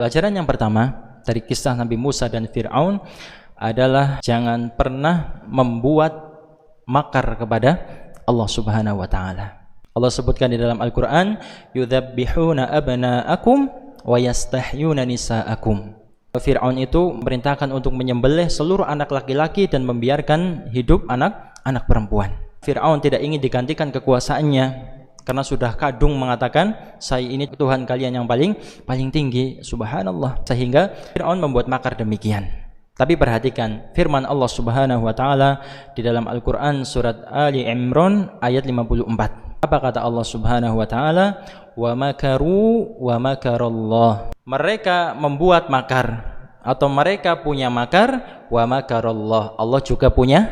Pelajaran yang pertama dari kisah Nabi Musa dan Fir'aun adalah jangan pernah membuat makar kepada Allah Subhanahu wa taala. Allah sebutkan di dalam Al-Qur'an, "Yudzabbihuna abna'akum wa yastahyuna nisa'akum." Fir'aun itu memerintahkan untuk menyembelih seluruh anak laki-laki dan membiarkan hidup anak perempuan. Fir'aun tidak ingin digantikan kekuasaannya karena sudah kadung mengatakan, saya ini Tuhan kalian yang paling tinggi, subhanallah. Sehingga Fir'aun membuat makar demikian. Tapi perhatikan firman Allah Subhanahu wa taala di dalam Al-Qur'an surat Ali Imran ayat 54. Apa kata Allah Subhanahu wa taala? Wa makaru wa makarallah. Mereka membuat makar atau mereka punya makar, wa makarallah. Allah juga punya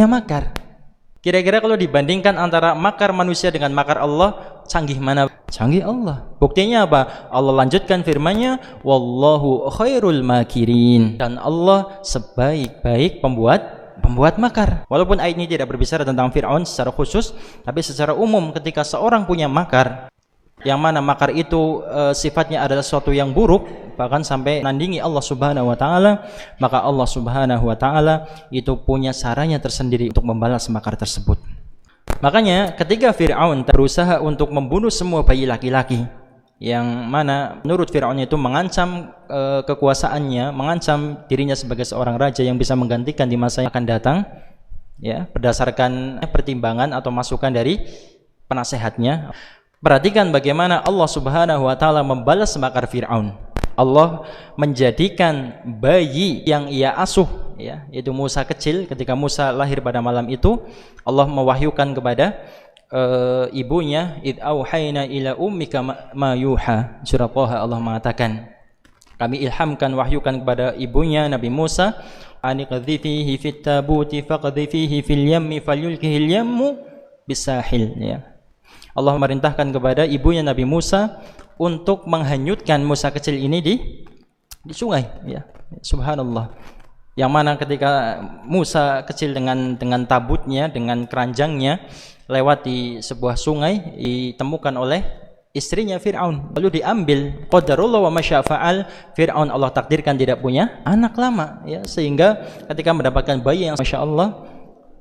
makar. Kira-kira kalau dibandingkan antara makar manusia dengan makar Allah, canggih mana? Canggih Allah. Buktinya apa? Allah lanjutkan firman-Nya, wallahu khairul makirin. Dan Allah sebaik-baik pembuat makar. Walaupun ayat ini tidak berbicara tentang Fir'aun secara khusus, tapi secara umum ketika seorang punya makar, yang mana makar itu sifatnya adalah sesuatu yang buruk, bahkan sampai nandingi Allah Subhanahu wa taala, maka Allah Subhanahu wa taala itu punya caranya tersendiri untuk membalas makar tersebut. Makanya ketika Fir'aun berusaha untuk membunuh semua bayi laki-laki, yang mana menurut Fir'aun itu mengancam kekuasaannya, mengancam dirinya sebagai seorang raja yang bisa menggantikan di masa yang akan datang, ya, berdasarkan pertimbangan atau masukan dari penasehatnya. Perhatikan bagaimana Allah Subhanahu wa taala membalas makar Fir'aun. Allah menjadikan bayi yang ia asuh, ya, yaitu Musa kecil. Ketika Musa lahir pada malam itu, Allah mewahyukan kepada ibunya, id auhayna ila ummika ma yuha. Surah Taha Allah mengatakan, kami ilhamkan, wahyukan kepada ibunya Nabi Musa, aniqdhifihi fit tabuti faqdhifihi fil yammi falyulkihil yammu bisahil, ya. Allah memerintahkan kepada ibunya Nabi Musa untuk menghanyutkan Musa kecil ini di sungai, ya. Subhanallah. Yang mana ketika Musa kecil dengan tabutnya, dengan keranjangnya lewat di sebuah sungai, ditemukan oleh istrinya Fir'aun, lalu diambil. Qadarullah wa masya'fa'al. Fir'aun Allah takdirkan tidak punya anak lama, ya, sehingga ketika mendapatkan bayi yang Masya Allah,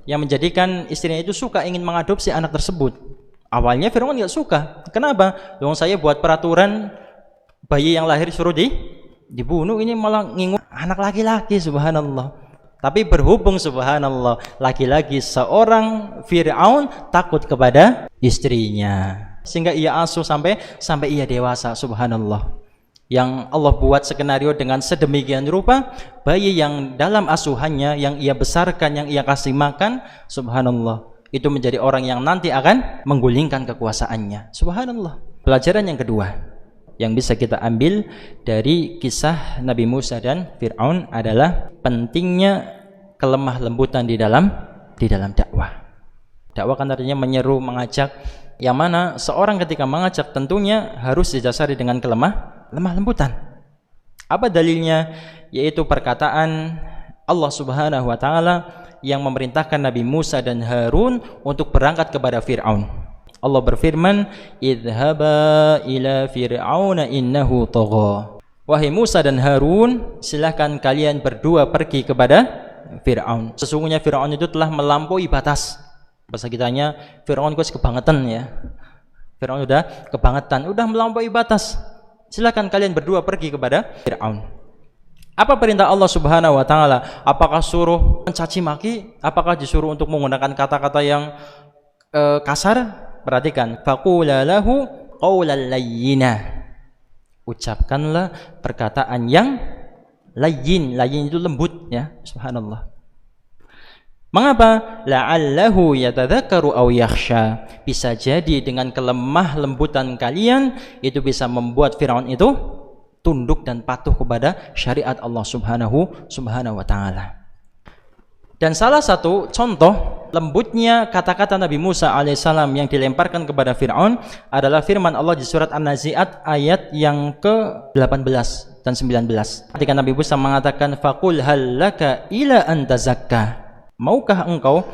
yang menjadikan istrinya itu suka ingin mengadopsi anak tersebut. Awalnya Fir'aun nggak suka. Kenapa? Dong saya buat peraturan bayi yang lahir suruh dibunuh, ini malah ngingu anak laki-laki, subhanallah. Tapi berhubung subhanallah, laki-laki seorang Fir'aun takut kepada istrinya, sehingga ia asuh sampai ia dewasa, subhanallah. Yang Allah buat skenario dengan sedemikian rupa, bayi yang dalam asuhannya, yang ia besarkan, yang ia kasih makan, subhanallah, itu menjadi orang yang nanti akan menggulingkan kekuasaannya. Subhanallah. Pelajaran yang kedua yang bisa kita ambil dari kisah Nabi Musa dan Fir'aun adalah pentingnya kelemah lembutan di dalam dakwah. Dakwah kan artinya menyeru, mengajak, yang mana seorang ketika mengajak tentunya harus didasari dengan lemah lembutan. Apa dalilnya? Yaitu perkataan Allah Subhanahu wa taala yang memerintahkan Nabi Musa dan Harun untuk berangkat kepada Fir'aun. Allah berfirman, idhaba ila fir'auna innahu tagha. Wahai Musa dan Harun, silakan kalian berdua pergi kepada Fir'aun. Sesungguhnya Fir'aun itu telah melampaui batas. Bahasa kitanya, Fir'aun kok kebangetan, ya. Fir'aun udah kebangetan, udah melampaui batas. Silakan kalian berdua pergi kepada Fir'aun. Apa perintah Allah Subhanahu wa taala? Apakah suruh mencaci maki? Apakah disuruh untuk menggunakan kata-kata yang kasar? Perhatikan, faqula lahu qawlan layyina. Ucapkanlah perkataan yang layyin. Layyin itu lembut, ya. Subhanallah. Mengapa? La'allahu yatadzakkaru aw yakhsha. Bisa jadi dengan kelemah lembutan kalian itu bisa membuat Fir'aun itu tunduk dan patuh kepada syariat Allah Subhanahu wa taala. Dan salah satu contoh lembutnya kata-kata Nabi Musa alaihissalam yang dilemparkan kepada Fir'aun adalah firman Allah di surat An-Nazi'at ayat yang ke-18 dan 19. Ketika Nabi Musa mengatakan, faqul hal laka ila an tazakka. Maukah engkau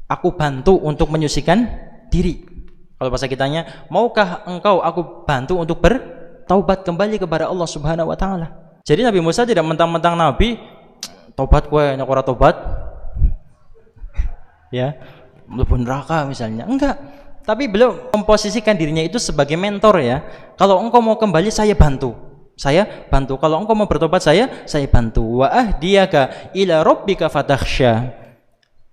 aku bantu untuk menyucikan diri? Kalau bahasa kitanya, maukah engkau aku bantu untuk bertaubat kembali kepada Allah Subhanahu wa taala. Jadi Nabi Musa tidak mentang-mentang nabi, tobat kowe nek ora tobat ya, mlebu neraka misalnya. Enggak. Tapi beliau memposisikan dirinya itu sebagai mentor ya. Kalau engkau mau kembali, saya bantu. Saya bantu. Kalau engkau mau bertobat, saya bantu. Wa ahdiyaka ila rabbika fatakhsha.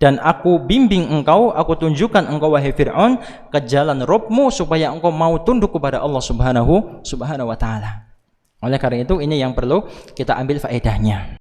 Dan aku bimbing engkau, aku tunjukkan engkau wahai Fir'aun ke jalan Rabbmu supaya engkau mau tunduk kepada Allah Subhanahu wa taala. Oleh karena itu ini yang perlu kita ambil faedahnya.